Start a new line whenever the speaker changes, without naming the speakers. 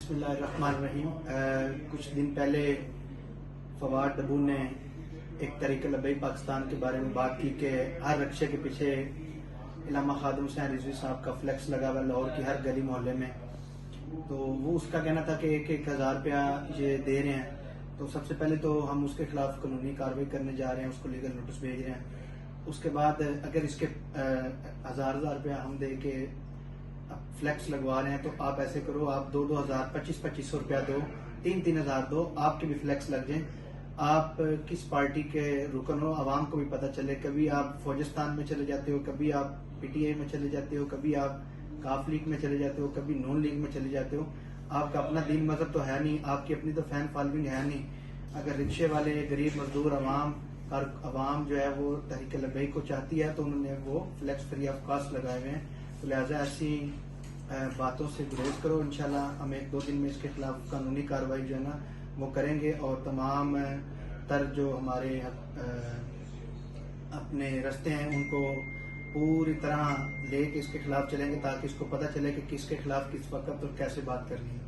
बिस्मिल्लाहिर्रहमानिर्रहीम। कुछ दिन पहले फवाद डबू ने एक तरीके लबई पाकिस्तान के बारे में बात की कि हर रक्शे के पीछे इलामा खादिम हुसैन रिजवी साहब का फ्लेक्स लगा हुआ लाहौर की हर गली मोहल्ले में। तो वो उसका कहना था कि 1,000 रुपया ये दे रहे हैं। तो सबसे पहले तो हम उसके खिलाफ कानूनी कार्रवाई करने जा रहे हैं, उसको लीगल नोटिस भेज रहे हैं। उसके बाद अगर इसके हजार रुपया हम दे के फ्लैक्स लगवा रहे हैं तो आप ऐसे करो, आप 2,000 2500 रुपया दो, 3,000 दो, आपके भी फ्लैक्स लग जाए। आप किस पार्टी के रुकन हो, आवाम को भी पता चले। कभी आप फौजिस्तान में चले जाते हो, कभी आप पीटीआई में चले जाते हो, कभी आप काफ लीग में चले जाते हो, कभी नून लीग में चले जाते हो। आपका अपना दीन मजहब तो है नहीं, आपकी अपनी तो फैन फॉलोइंग है नहीं। अगर रिक्शे वाले, गरीब मजदूर, अवाम जो है वो तहरीक लबैक को चाहती है तो उन्होंने वो फ्लैक्स फ्री ऑफ कॉस्ट लगाए हुए हैं। तो लिहाजा ऐसी बातों से गुरेज करो। इंशाल्लाह हम 1-2 दिन में इसके खिलाफ कानूनी कार्रवाई जो है ना वो करेंगे और तमाम तर जो हमारे अपने रास्ते हैं उनको पूरी तरह लेके इसके खिलाफ चलेंगे ताकि इसको पता चले कि किसके खिलाफ किस वक्त और कैसे बात करनी है।